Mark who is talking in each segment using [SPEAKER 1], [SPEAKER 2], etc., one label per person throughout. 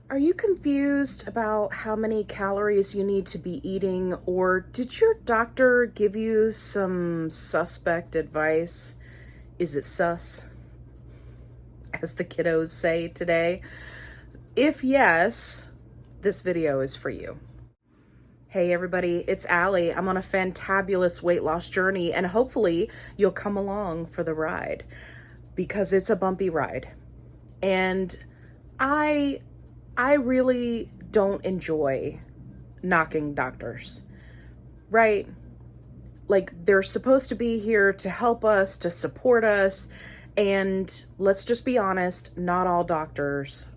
[SPEAKER 1] Are you confused about how many calories you need to be eating, or did your doctor give you some suspect advice? Is it sus, as the kiddos say today? If yes, this video is for you. Hey everybody, it's Allie. I'm on a fantabulous weight loss journey, and hopefully you'll come along for the ride, because it's a bumpy ride. And I really don't enjoy knocking doctors, right? Like, they're supposed to be here to help us, to support us, and let's just be honest, not all doctors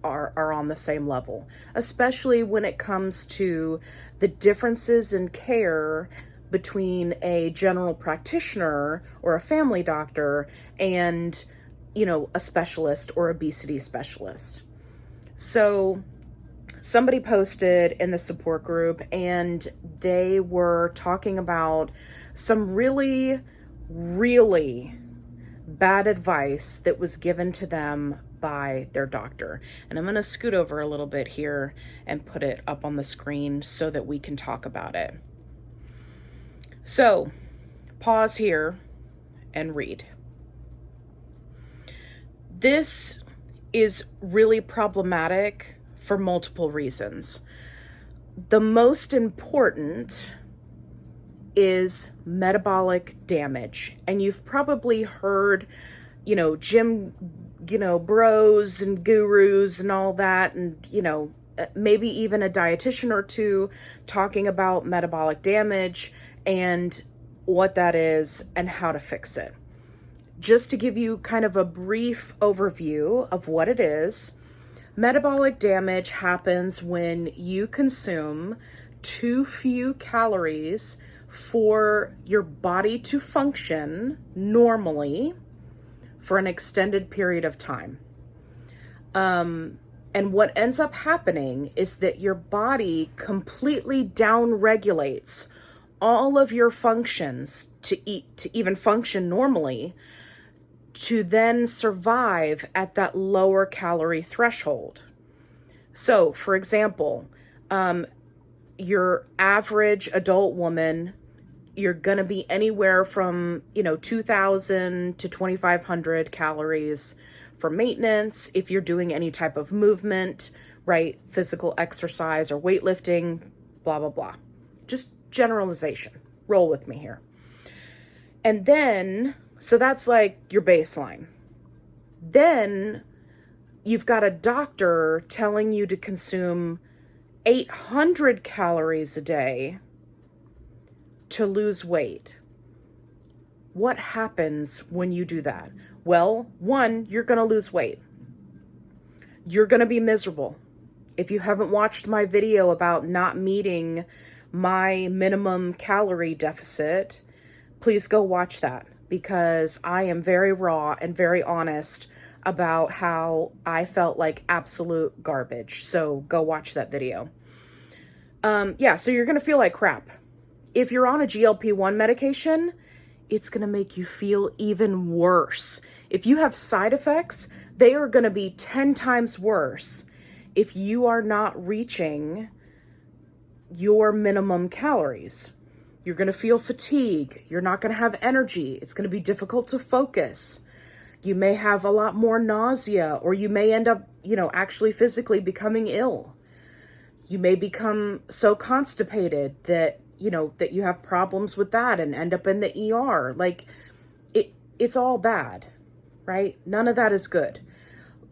[SPEAKER 1] are on the same level, especially when it comes to the differences in care between a general practitioner or a family doctor and, a specialist or obesity specialist. So somebody posted in the support group, and they were talking about some really, really bad advice that was given to them by their doctor. And I'm going to scoot over a little bit here and put it up on the screen so that we can talk about it. So pause here and read. This is really problematic for multiple reasons. The most important is metabolic damage. And you've probably heard, gym, bros and gurus and all that, and, maybe even a dietitian or two talking about metabolic damage and what that is and how to fix it. Just to give you kind of a brief overview of what it is, metabolic damage happens when you consume too few calories for your body to function normally for an extended period of time. And what ends up happening is that your body completely downregulates all of your functions to even function normally, to then survive at that lower calorie threshold. So, for example, your average adult woman, you're going to be anywhere from, 2,000 to 2,500 calories for maintenance if you're doing any type of movement, right? Physical exercise or weightlifting, blah, blah, blah. Just generalization. Roll with me here. And then, so that's like your baseline. Then you've got a doctor telling you to consume 800 calories a day to lose weight. What happens when you do that? Well, one, you're going to lose weight. You're going to be miserable. If you haven't watched my video about not meeting my minimum calorie deficit, please go watch that, because I am very raw and very honest about how I felt like absolute garbage. So go watch that video. So you're going to feel like crap. If you're on a GLP-1 medication, it's going to make you feel even worse. If you have side effects, they are going to be 10 times worse if you are not reaching your minimum calories. You're going to feel fatigue. You're not going to have energy. It's going to be difficult to focus. You may have a lot more nausea, or you may end up, actually physically becoming ill. You may become so constipated that, that you have problems with that and end up in the ER. Like, it's all bad, right? None of that is good.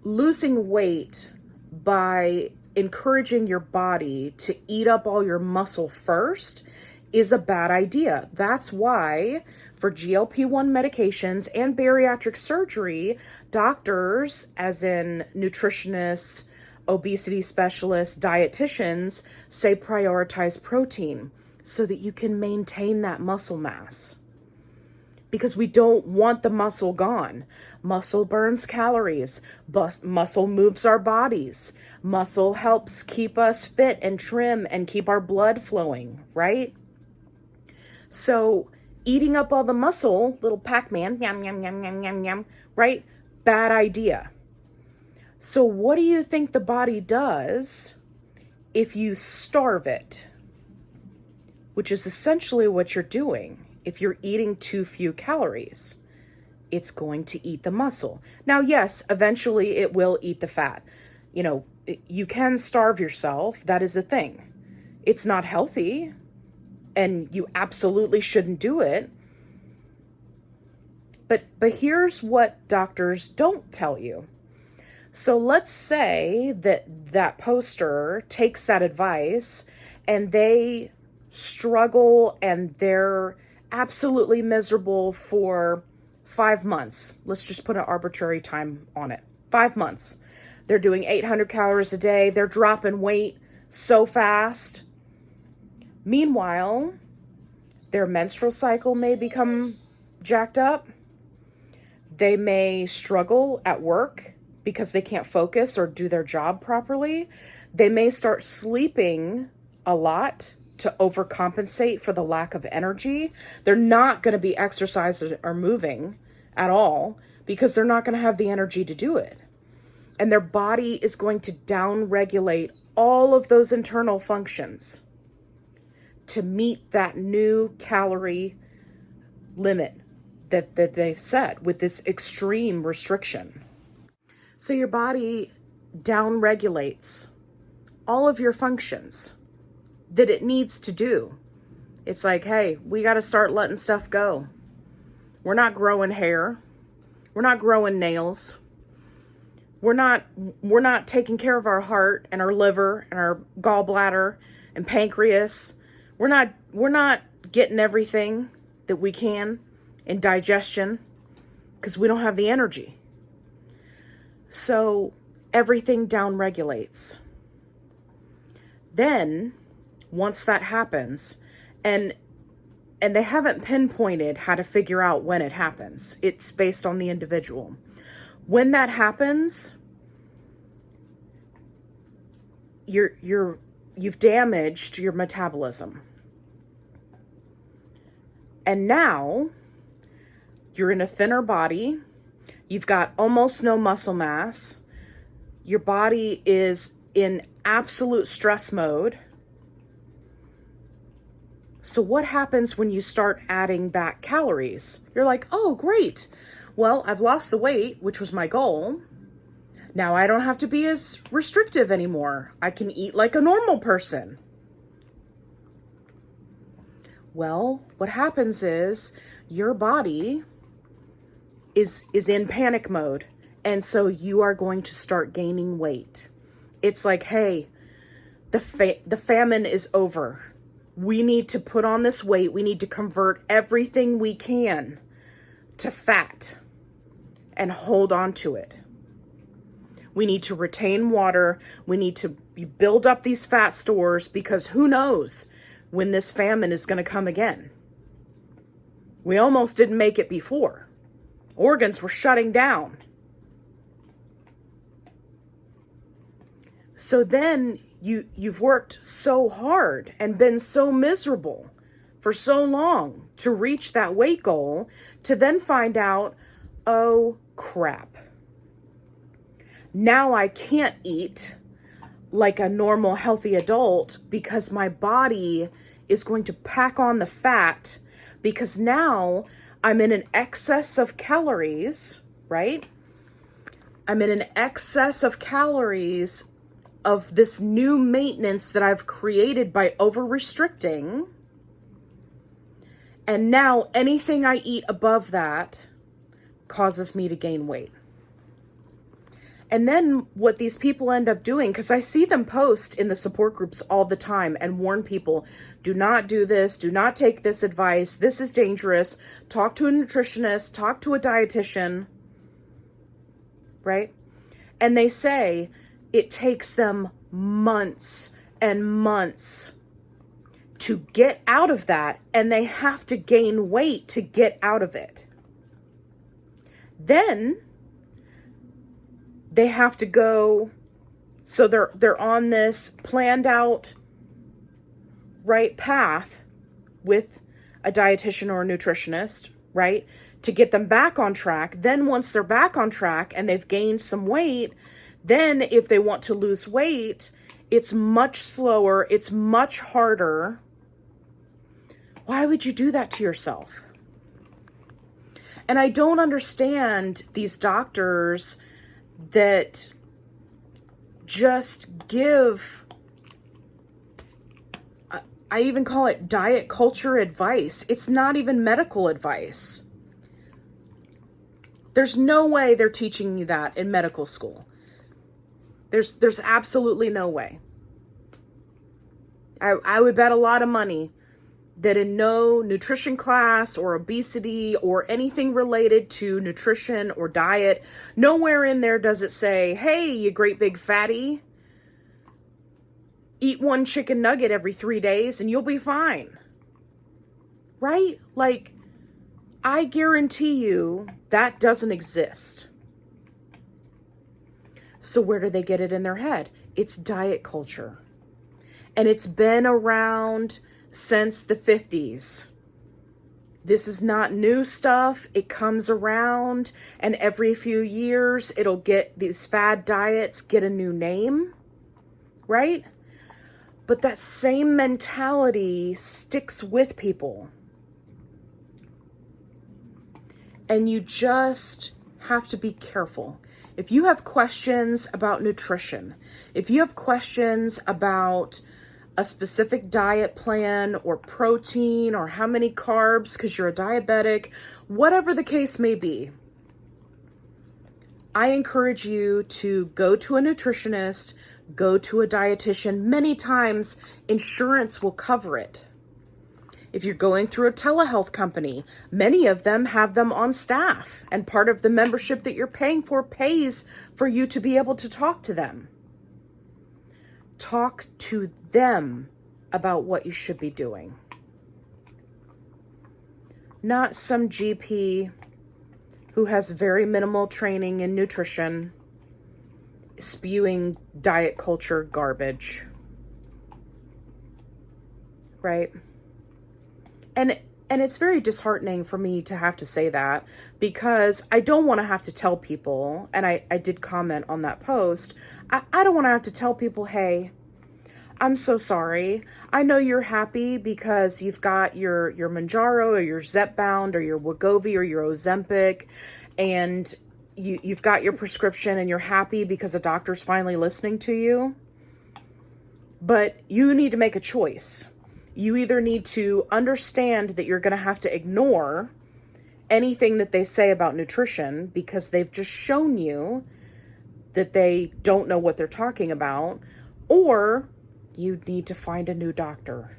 [SPEAKER 1] Losing weight by encouraging your body to eat up all your muscle first is a bad idea. That's why for GLP-1 medications and bariatric surgery, doctors, as in nutritionists, obesity specialists, dietitians, say prioritize protein so that you can maintain that muscle mass. Because we don't want the muscle gone. Muscle burns calories. Muscle moves our bodies. Muscle helps keep us fit and trim and keep our blood flowing, right? So eating up all the muscle, little Pac-Man, yum, yum, yum, yum, yum, yum, right? Bad idea. So what do you think the body does if you starve it? Which is essentially what you're doing. If you're eating too few calories, it's going to eat the muscle. Now, yes, eventually it will eat the fat. You know, you can starve yourself. That is a thing. It's not healthy, and you absolutely shouldn't do it. But here's what doctors don't tell you. So let's say that poster takes that advice and they struggle and they're absolutely miserable for 5 months. Let's just put an arbitrary time on it. 5 months. They're doing 800 calories a day. They're dropping weight so fast. Meanwhile, their menstrual cycle may become jacked up. They may struggle at work because they can't focus or do their job properly. They may start sleeping a lot to overcompensate for the lack of energy. They're not going to be exercising or moving at all because they're not going to have the energy to do it. And their body is going to downregulate all of those internal functions to meet that new calorie limit that they've set with this extreme restriction. So your body downregulates all of your functions that it needs to do. It's like, hey, we got to start letting stuff go. We're not growing hair. We're not growing nails. We're not taking care of our heart and our liver and our gallbladder and pancreas. We're not getting everything that we can in digestion because we don't have the energy. So everything downregulates. Then, once that happens, and they haven't pinpointed how to figure out when it happens. It's based on the individual. When that happens, you've damaged your metabolism. And now you're in a thinner body. You've got almost no muscle mass. Your body is in absolute stress mode. So what happens when you start adding back calories? You're like, oh, great. Well, I've lost the weight, which was my goal. Now I don't have to be as restrictive anymore. I can eat like a normal person. Well, what happens is your body is in panic mode. And so you are going to start gaining weight. It's like, hey, the famine is over. We need to put on this weight. We need to convert everything we can to fat and hold on to it. We need to retain water. We need to build up these fat stores because who knows when this famine is going to come again. We almost didn't make it before. Organs were shutting down. So then you've worked so hard and been so miserable for so long to reach that weight goal to then find out, oh crap. Now I can't eat like a normal healthy adult because my body is going to pack on the fat because now I'm in an excess of calories, right? I'm in an excess of calories of this new maintenance that I've created by over-restricting. And now anything I eat above that causes me to gain weight. And then what these people end up doing, because I see them post in the support groups all the time and warn people, do not do this, do not take this advice, this is dangerous, talk to a nutritionist, talk to a dietitian, right? And they say it takes them months and months to get out of that, and they have to gain weight to get out of it. Then they have to go, so they're on this planned out right path with a dietitian or a nutritionist, right? To get them back on track. Then once they're back on track and they've gained some weight, Then if they want to lose weight, it's much slower, it's much harder. Why would you do that to yourself? And I don't understand these doctors that just give, I even call it diet culture advice. It's not even medical advice. There's no way they're teaching you that in medical school. There's absolutely no way. I would bet a lot of money that in no nutrition class or obesity or anything related to nutrition or diet, nowhere in there does it say, hey, you great big fatty, eat one chicken nugget every 3 days and you'll be fine. Right? Like, I guarantee you that doesn't exist. So where do they get it in their head? It's diet culture. And it's been around since the 50s. This is not new stuff. It comes around, and every few years it'll get, these fad diets get a new name, right? But that same mentality sticks with people. And you just have to be careful. If you have questions about nutrition, if you have questions about a specific diet plan or protein or how many carbs because you're a diabetic, whatever the case may be, I encourage you to go to a nutritionist, go to a dietitian. Many times insurance will cover it. If you're going through a telehealth company, many of them have them on staff, and part of the membership that you're paying for pays for you to be able to talk to them. Talk to them about what you should be doing. Not some GP who has very minimal training in nutrition, spewing diet culture garbage. Right? And it's very disheartening for me to have to say that, because I don't want to have to tell people, and I did comment on that post, I don't want to have to tell people, hey, I'm so sorry. I know you're happy because you've got your Mounjaro or your Zepbound or your Wegovy or your Ozempic, and you've got your prescription and you're happy because a doctor's finally listening to you. But you need to make a choice. You either need to understand that you're going to have to ignore anything that they say about nutrition because they've just shown you that they don't know what they're talking about, or you need to find a new doctor,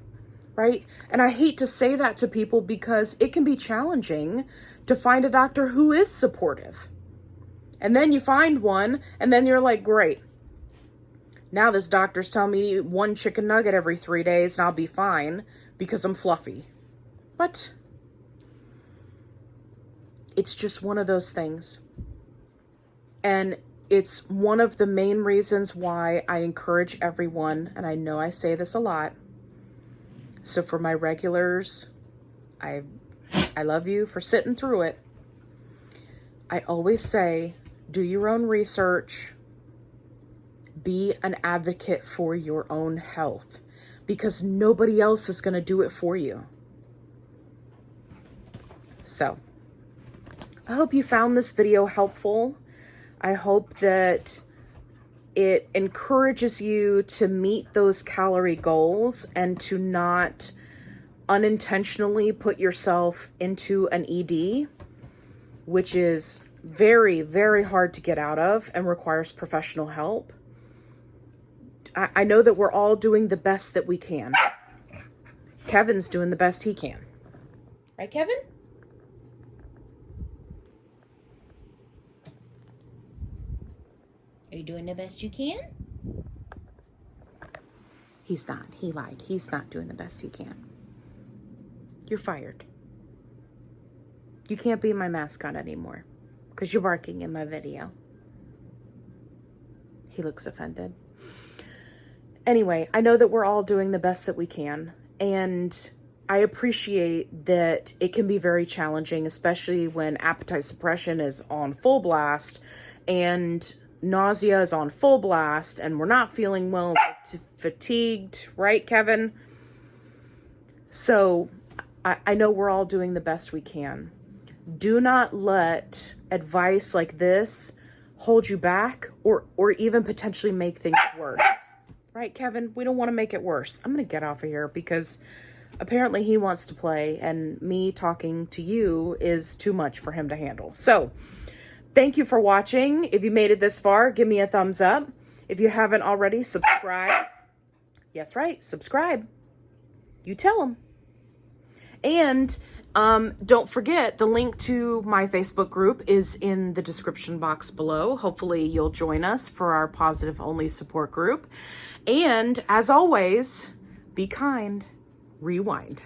[SPEAKER 1] right? And I hate to say that to people because it can be challenging to find a doctor who is supportive. And then you find one, and then you're like, great. Now this doctor's telling me to eat one chicken nugget every 3 days and I'll be fine because I'm fluffy. But it's just one of those things. And it's one of the main reasons why I encourage everyone, and I know I say this a lot, so for my regulars, I love you for sitting through it. I always say, do your own research, be an advocate for your own health, because nobody else is going to do it for you. So, I hope you found this video helpful. I hope that it encourages you to meet those calorie goals and to not unintentionally put yourself into an ED, which is very, very hard to get out of and requires professional help. I know that we're all doing the best that we can. Kevin's doing the best he can. Right, Kevin? Are you doing the best you can? He's not. He lied. He's not doing the best he can. You're fired. You can't be my mascot anymore because you're barking in my video. He looks offended. Anyway, I know that we're all doing the best that we can, and I appreciate that it can be very challenging, especially when appetite suppression is on full blast and nausea is on full blast and we're not feeling well, fatigued, right, Kevin? So I know we're all doing the best we can. Do not let advice like this hold you back or even potentially make things worse. Right, Kevin? We don't want to make it worse. I'm going to get off of here because apparently he wants to play and me talking to you is too much for him to handle. So thank you for watching. If you made it this far, give me a thumbs up. If you haven't already, subscribe. Yes, right. Subscribe. You tell them. And don't forget, the link to my Facebook group is in the description box below. Hopefully you'll join us for our positive only support group. And as always, be kind, rewind.